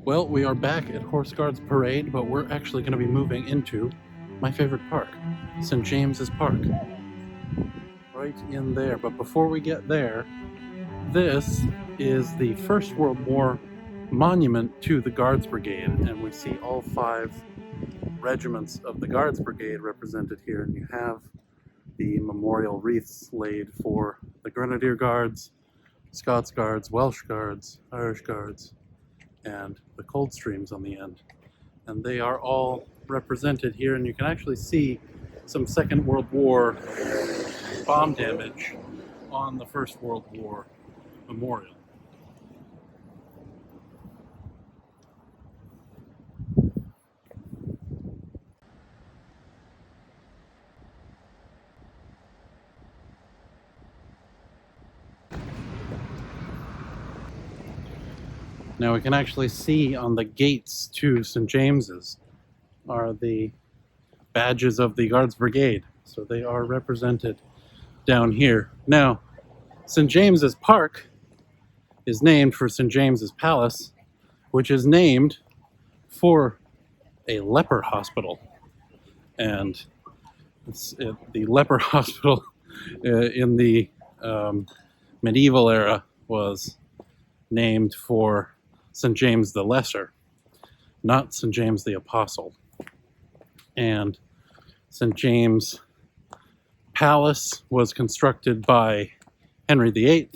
Well, we are back at Horse Guards Parade, but we're actually going to be moving into my favorite park, St. James's Park. Right in there. But before we get there, this is the First World War monument to the Guards Brigade, and we see all 5 regiments of the Guards Brigade represented here, and you have the memorial wreaths laid for the Grenadier Guards, Scots Guards, Welsh Guards, Irish Guards, and the Coldstreams on the end. And they are all represented here, and you can actually see some Second World War bomb damage on the First World War memorial. Now we can actually see on the gates to St. James's are the badges of the Guards Brigade. So they are represented down here. Now, St. James's Park is named for St. James's Palace, which is named for a leper hospital. And the leper hospital in the medieval era was named for St. James the Lesser, not St. James the Apostle. And St. James Palace was constructed by Henry VIII,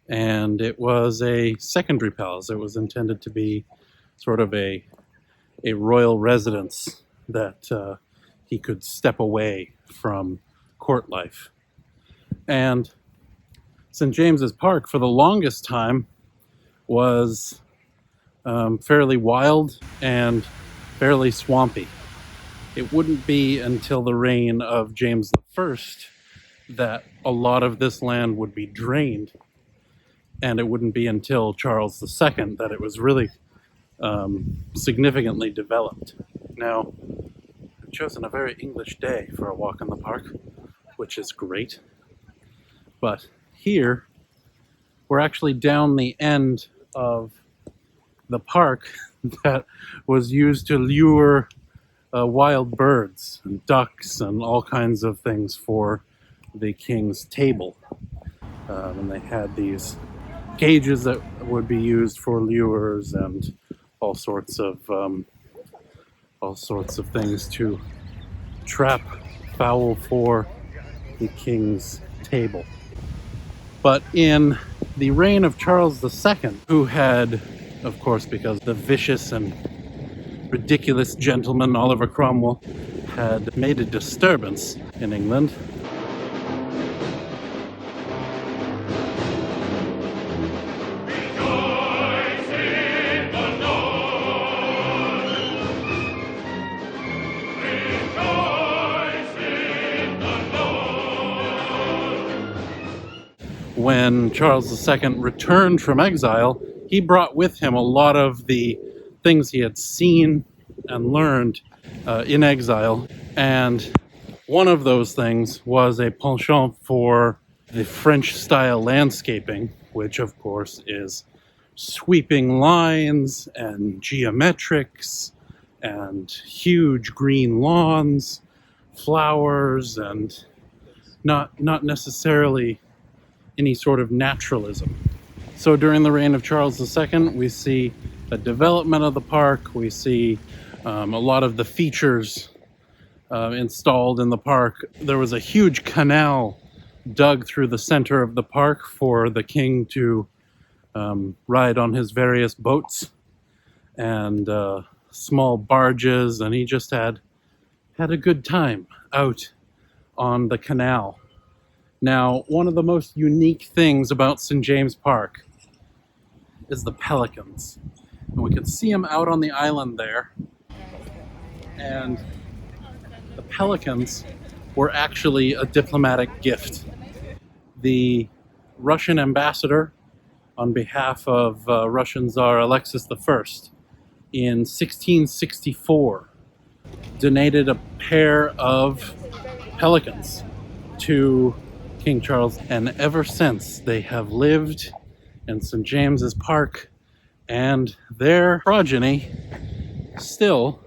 and it was a secondary palace. It was intended to be sort of a royal residence that he could step away from court life. And St. James's Park, for the longest time, was fairly wild and fairly swampy. It wouldn't be until the reign of James I that a lot of this land would be drained, and it wouldn't be until Charles II that it was really significantly developed. Now, I've chosen a very English day for a walk in the park, which is great. But here, we're actually down the end of the park that was used to lure wild birds and ducks and all kinds of things for the king's table. And they had these cages that would be used for lures and all sorts of things to trap fowl for the king's table. But in the reign of Charles II, who had, of course, because the vicious and ridiculous gentleman Oliver Cromwell had made a disturbance in England, when Charles II returned from exile, he brought with him a lot of the things he had seen and learned in exile. And one of those things was a penchant for the French-style landscaping, which of course is sweeping lines and geometrics and huge green lawns, flowers, and not necessarily any sort of naturalism. So during the reign of Charles II, we see a development of the park. We see a lot of the features installed in the park. There was a huge canal dug through the center of the park for the king to ride on his various boats and small barges, and he just had a good time out on the canal. Now, one of the most unique things about St. James Park is the pelicans. And we can see them out on the island there. And the pelicans were actually a diplomatic gift. The Russian ambassador, on behalf of Russian Tsar Alexis I, in 1664, donated a pair of pelicans to King Charles, and ever since they have lived in St. James's Park And their progeny still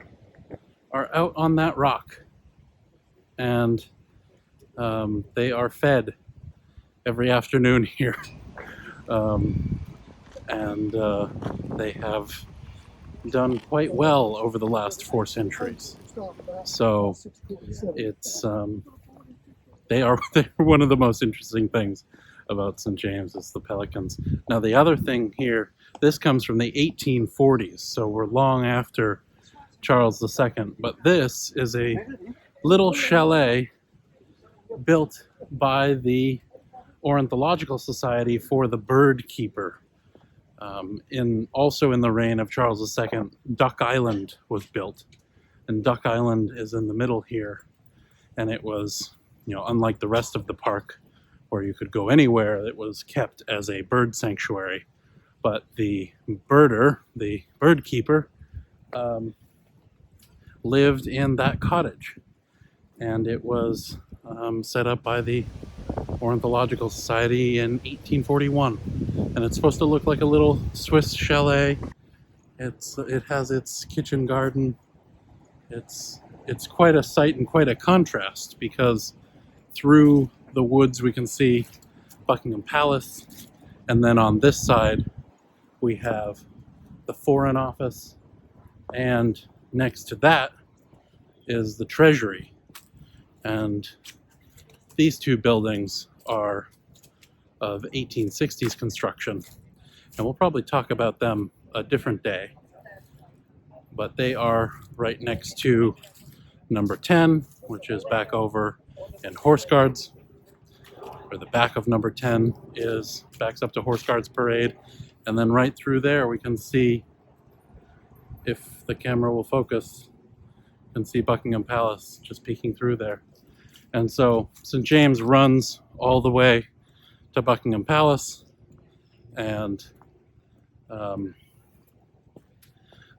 are out on that rock. And they are fed every afternoon here. And they have done quite well over the last 4 centuries. So it's they're one of the most interesting things about St. James is the Pelicans. Now the other thing here, this comes from the 1840s, so we're long after Charles II, but this is a little chalet built by the Ornithological Society for the bird keeper. Also in the reign of Charles II, Duck Island was built, and Duck Island is in the middle here, and it was, unlike the rest of the park where you could go anywhere, it was kept as a bird sanctuary. But the birder, the bird keeper, lived in that cottage, and it was set up by the Ornithological Society in 1841, and it's supposed to look like a little Swiss chalet. It has its kitchen garden. It's quite a sight and quite a contrast, because through the woods we can see Buckingham Palace, and then on this side we have the Foreign Office, and next to that is the Treasury. And these two buildings are of 1860s construction, and we'll probably talk about them a different day. But they are right next to number 10, which is back over in Horse Guards, or the back of number 10 backs up to Horse Guards Parade, and then right through there we can see, if the camera will focus, you can see Buckingham Palace just peeking through there. And so St. James runs all the way to Buckingham Palace, and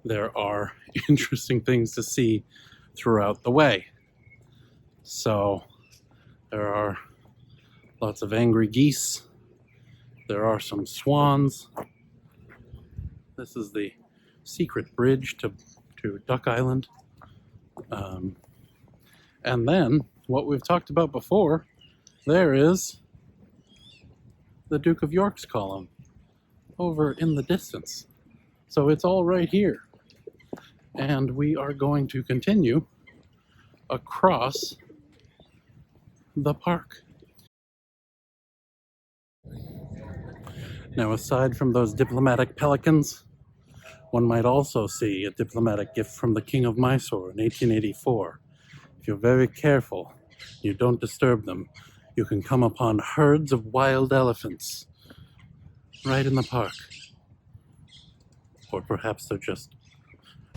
there are interesting things to see throughout the way. So there are lots of angry geese. There are some swans. This is the secret bridge to Duck Island. And then, what we've talked about before, there is the Duke of York's column over in the distance. So it's all right here. And we are going to continue across the park. Now, aside from those diplomatic pelicans, one might also see a diplomatic gift from the King of Mysore in 1884. If you're very careful, you don't disturb them, you can come upon herds of wild elephants right in the park. Or perhaps they're just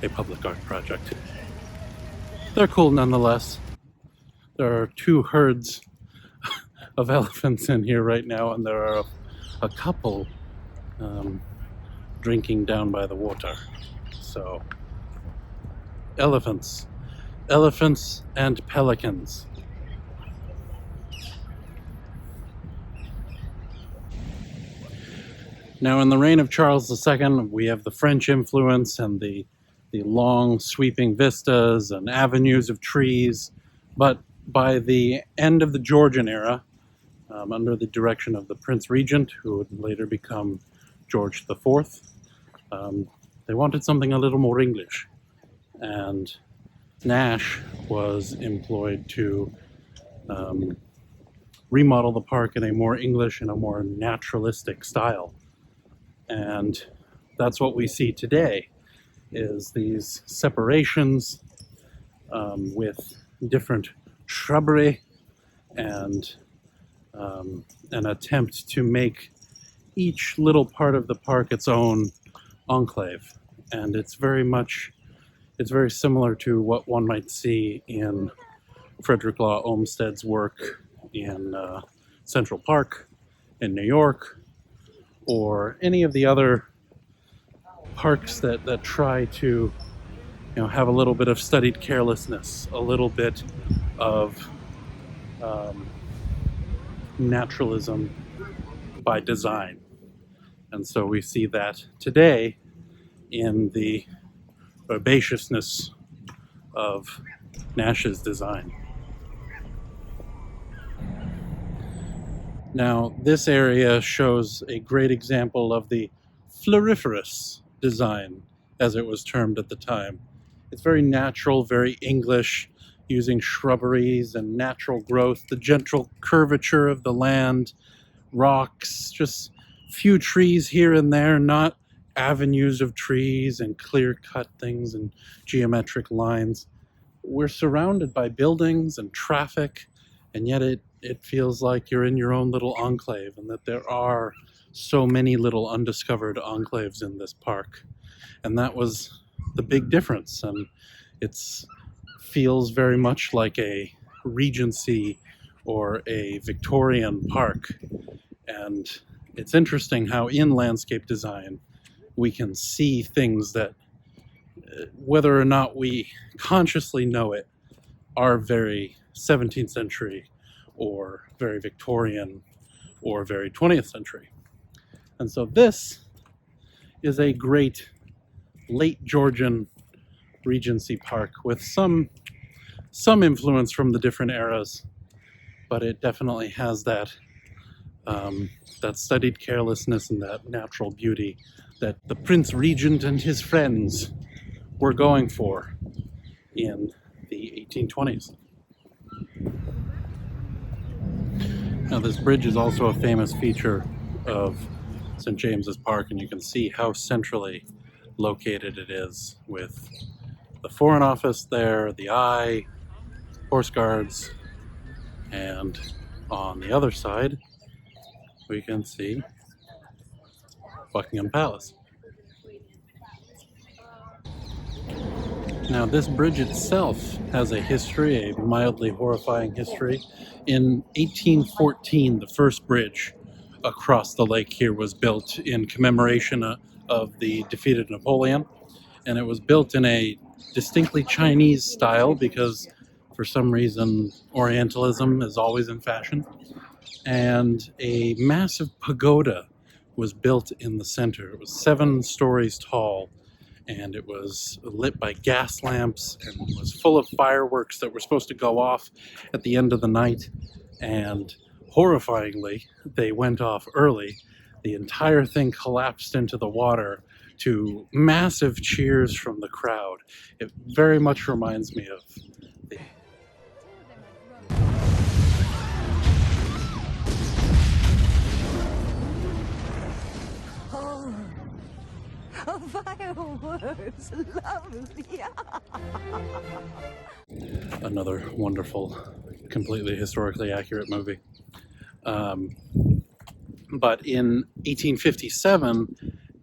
a public art project. They're cool nonetheless. There are 2 herds of elephants in here right now, and there are a couple drinking down by the water. So, elephants and pelicans. Now, in the reign of Charles II, we have the French influence and the long sweeping vistas and avenues of trees. But by the end of the Georgian era, under the direction of the Prince Regent, who would later become George IV, they wanted something a little more English. And Nash was employed to remodel the park in a more English and a more naturalistic style. And that's what we see today, is these separations with different shrubbery and an attempt to make each little part of the park its own enclave. And it's very similar to what one might see in Frederick Law Olmsted's work in Central Park in New York, or any of the other parks that try to have a little bit of studied carelessness, a little bit of naturalism by design. And so we see that today in the herbaceousness of Nash's design. Now, this area shows a great example of the floriferous design, as it was termed at the time. It's very natural, very English, using shrubberies and natural growth, the gentle curvature of the land, rocks, just few trees here and there, not avenues of trees and clear-cut things and geometric lines. We're surrounded by buildings and traffic, and yet it feels like you're in your own little enclave, and that there are so many little undiscovered enclaves in this park. And that was the big difference, and it feels very much like a Regency or a Victorian park. And it's interesting how in landscape design we can see things that, whether or not we consciously know it, are very 17th century or very Victorian or very 20th century. And so this is a great late Georgian Regency park with some influence from the different eras, but it definitely has that that studied carelessness and that natural beauty that the Prince Regent and his friends were going for in the 1820s. Now, this bridge is also a famous feature of St. James's Park, and you can see how centrally located it is, with the Foreign Office there, the Eye, Horse Guards, and on the other side we can see Buckingham Palace. Now, this bridge itself has a history, a mildly horrifying history. In 1814, the first bridge across the lake here was built in commemoration of the defeated Napoleon, and it was built in a distinctly Chinese style because for some reason Orientalism is always in fashion. And a massive pagoda was built in the center. It was 7 stories tall, and it was lit by gas lamps and was full of fireworks that were supposed to go off at the end of the night. And horrifyingly, they went off early. The entire thing collapsed into the water to massive cheers from the crowd. It very much reminds me of the fireworks, lovely. another wonderful, completely historically accurate movie. But in 1857,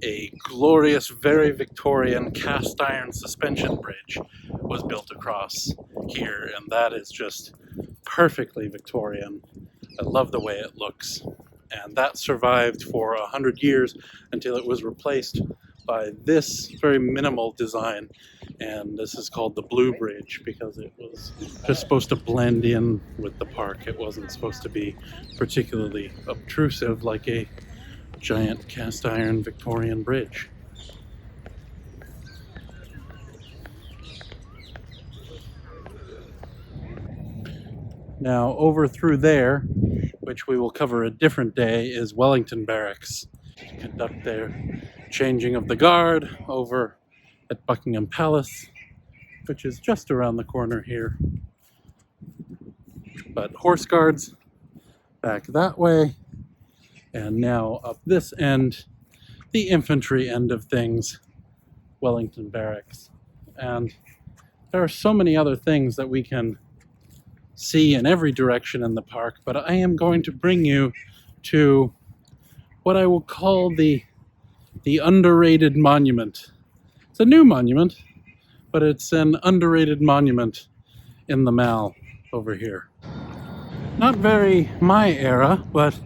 a glorious, very Victorian cast iron suspension bridge was built across here, and that is just perfectly Victorian. I love the way it looks. And that survived for 100 years until it was replaced by this very minimal design. And this is called the Blue Bridge because it was just supposed to blend in with the park. It wasn't supposed to be particularly obtrusive like a giant cast iron Victorian bridge. Now, over through there, which we will cover a different day, is Wellington Barracks. Conduct their changing of the guard over at Buckingham Palace, which is just around the corner here. But Horse Guards back that way, and now up this end, the infantry end of things, Wellington Barracks. And there are so many other things that we can see in every direction in the park, but I am going to bring you to what I will call the underrated monument. It's a new monument, but it's an underrated monument in the Mall over here. Not very my era, but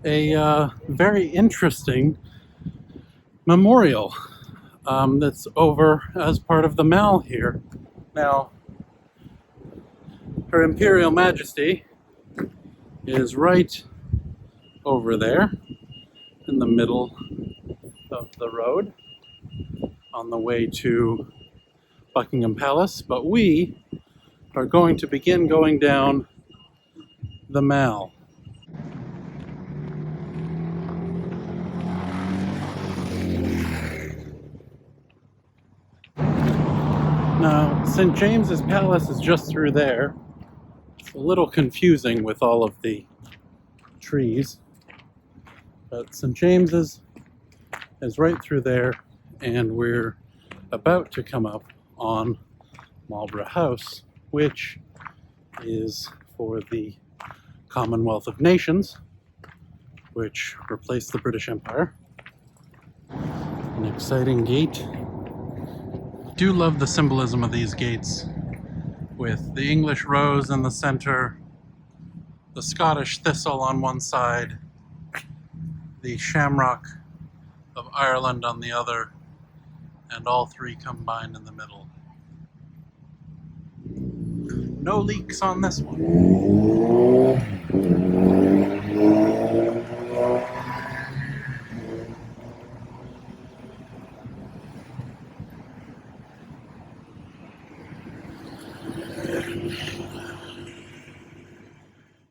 a very interesting memorial that's over as part of the Mall here. Now, Her Imperial Majesty is right over there in the middle of the road, on the way to Buckingham Palace, but we are going to begin going down the Mall. Now, St. James's Palace is just through there. It's a little confusing with all of the trees, but St. James's is right through there, and we're about to come up on Marlborough House, which is for the Commonwealth of Nations, which replaced the British Empire. An exciting gate. I do love the symbolism of these gates, with the English rose in the center, the Scottish thistle on one side, the shamrock of Ireland on the other, and all three combined in the middle. No leaks on this one.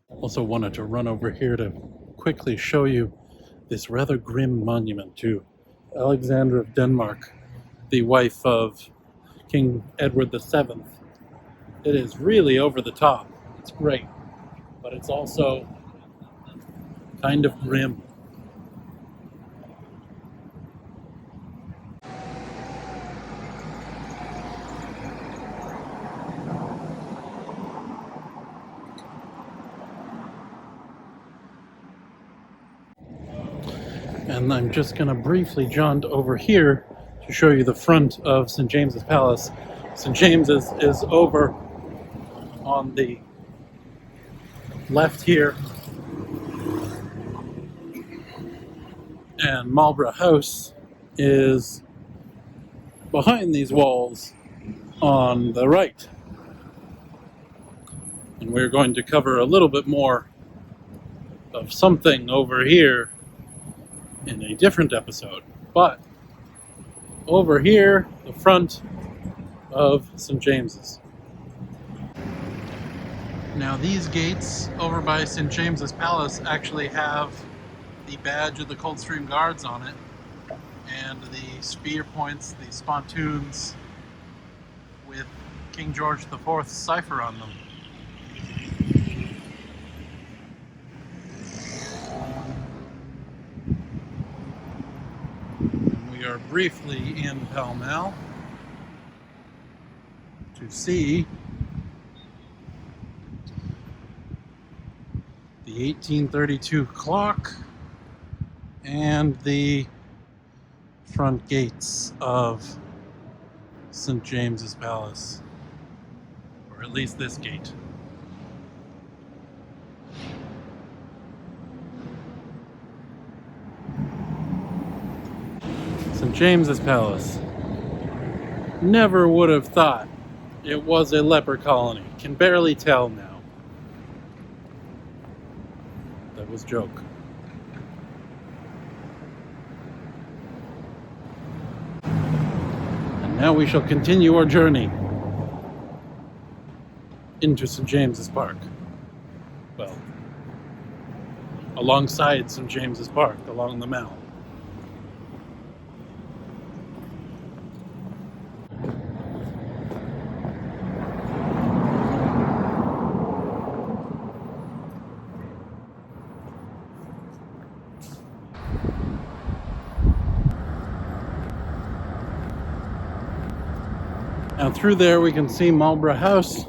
Also wanted to run over here to quickly show you this rather grim monument to Alexandra of Denmark, the wife of King Edward VII. It is really over the top. It's great, but it's also kind of grim. And I'm just going to briefly jaunt over here to show you the front of St. James's Palace. St. James's is over on the left here, and Marlborough House is behind these walls on the right. And we're going to cover a little bit more of something over here in a different episode. But over here, the front of St. James's. Now these gates over by St. James's Palace actually have the badge of the Coldstream Guards on it, and the spear points, the spontoons with King George IV's cipher on them. We are briefly in Pall Mall to see the 1832 clock and the front gates of St. James's Palace, or at least this gate. St. James's Palace. Never would have thought it was a leper colony. Can barely tell now. That was a joke. And now we shall continue our journey into St. James's Park. Well, alongside St. James's Park, along the Mall. Now through there we can see Marlborough House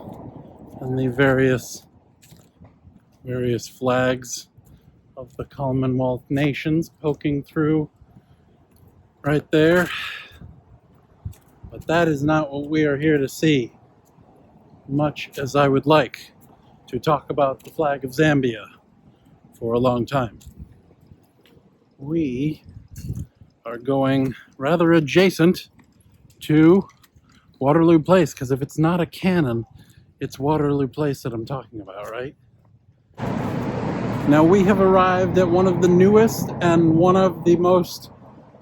and the various flags of the Commonwealth nations poking through right there. But that is not what we are here to see, much as I would like to talk about the flag of Zambia for a long time. We are going rather adjacent to Waterloo Place, because if it's not a cannon, it's Waterloo Place that I'm talking about, right? Now we have arrived at one of the newest and one of the most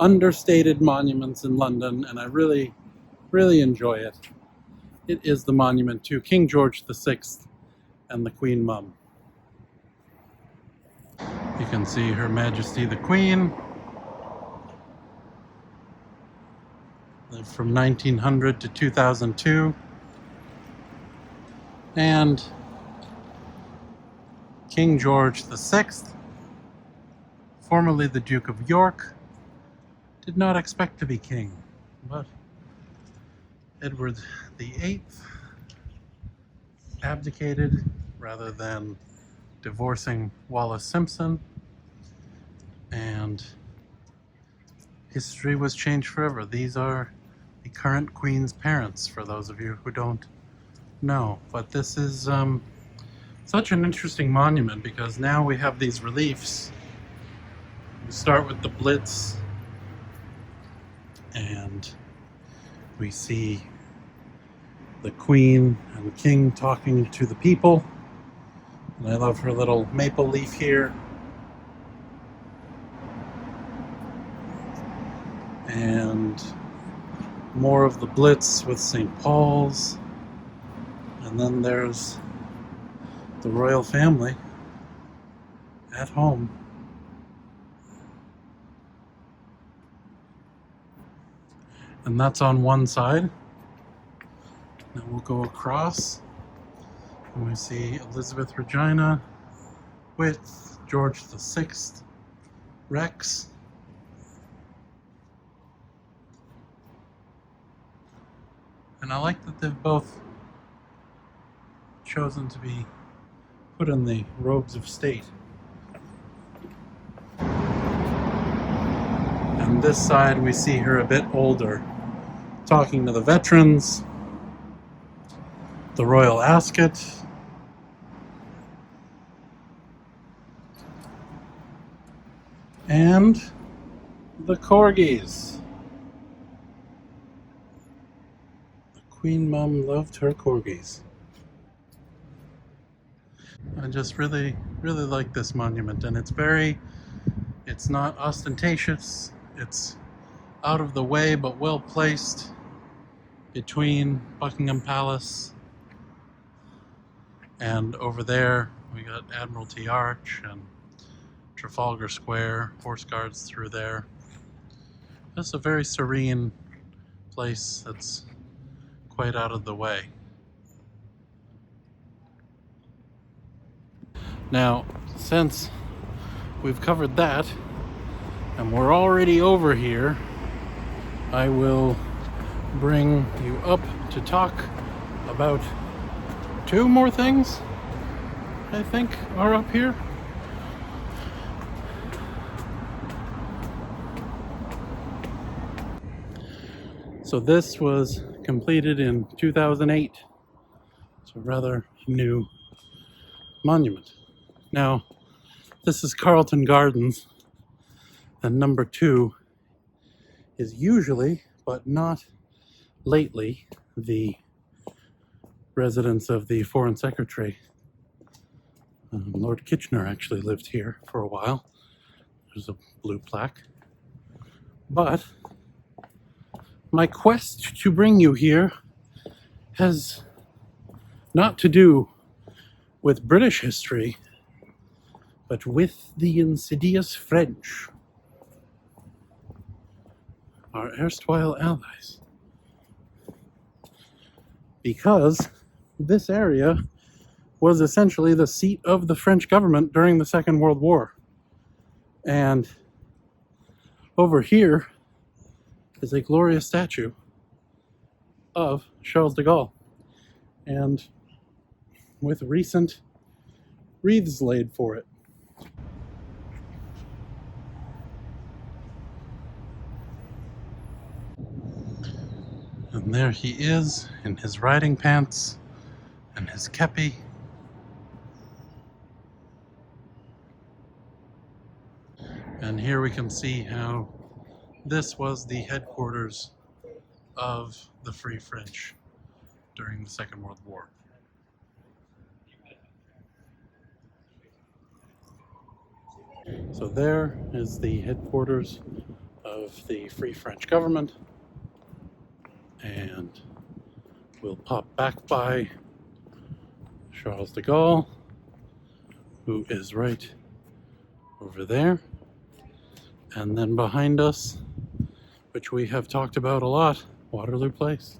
understated monuments in London, and I really, really enjoy it. It is the monument to King George VI and the Queen Mum. You can see Her Majesty the Queen. Lived from 1900 to 2002. And King George VI, formerly the Duke of York, did not expect to be king, but Edward VIII abdicated rather than divorcing Wallis Simpson, and history was changed forever. These are the current Queen's parents, for those of you who don't know. But this is such an interesting monument because now we have these reliefs. We start with the Blitz, and we see the Queen and the King talking to the people. And I love her little maple leaf here. And more of the Blitz with St. Paul's. And then there's the royal family at home. And that's on one side. Now we'll go across and we see Elizabeth Regina with George VI Rex. And I like that they've both chosen to be put in the robes of state. And this side we see her a bit older, talking to the veterans, the royal ascot, and the corgis. The Queen Mum loved her corgis. I just really, really like this monument, and it's not ostentatious, it's out of the way but well placed between Buckingham Palace and over there we got Admiralty Arch and Trafalgar Square, Horse Guards through there. Just a very serene place that's quite out of the way. Now, since we've covered that and we're already over here, I will bring you up to talk about two more things I think are up here. So this was completed in 2008. It's a rather new monument. Now, this is Carlton Gardens, and number 2 is usually, but not lately, the residence of the Foreign Secretary. Lord Kitchener actually lived here for a while. There's a blue plaque. But my quest to bring you here has not to do with British history, but with the insidious French, our erstwhile allies. Because this area was essentially the seat of the French government during the Second World War. And over here is a glorious statue of Charles de Gaulle, and with recent wreaths laid for it. And there he is in his riding pants and his kepi. And here we can see how this was the headquarters of the Free French during the Second World War. So there is the headquarters of of the Free French government. And we'll pop back by Charles de Gaulle, who is right over there. And then behind us, which we have talked about a lot, Waterloo Place.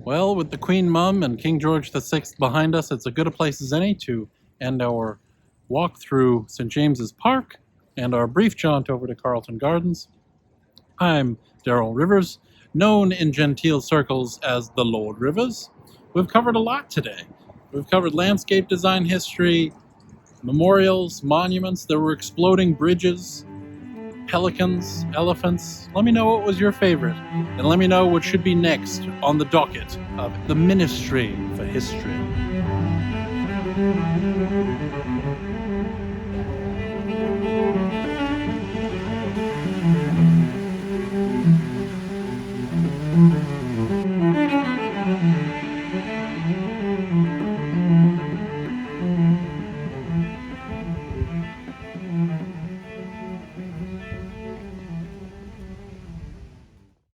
Well, with the Queen Mum and King George VI behind us, it's as good a place as any to end our walk through St. James's Park and our brief jaunt over to Carlton Gardens. I'm Daryl Rivers, known in genteel circles as the Lord Rivers. We've covered a lot today. We've covered landscape design history, memorials, monuments. There were exploding bridges, pelicans, elephants. Let me know what was your favorite, and let me know what should be next on the docket of the Ministry for History.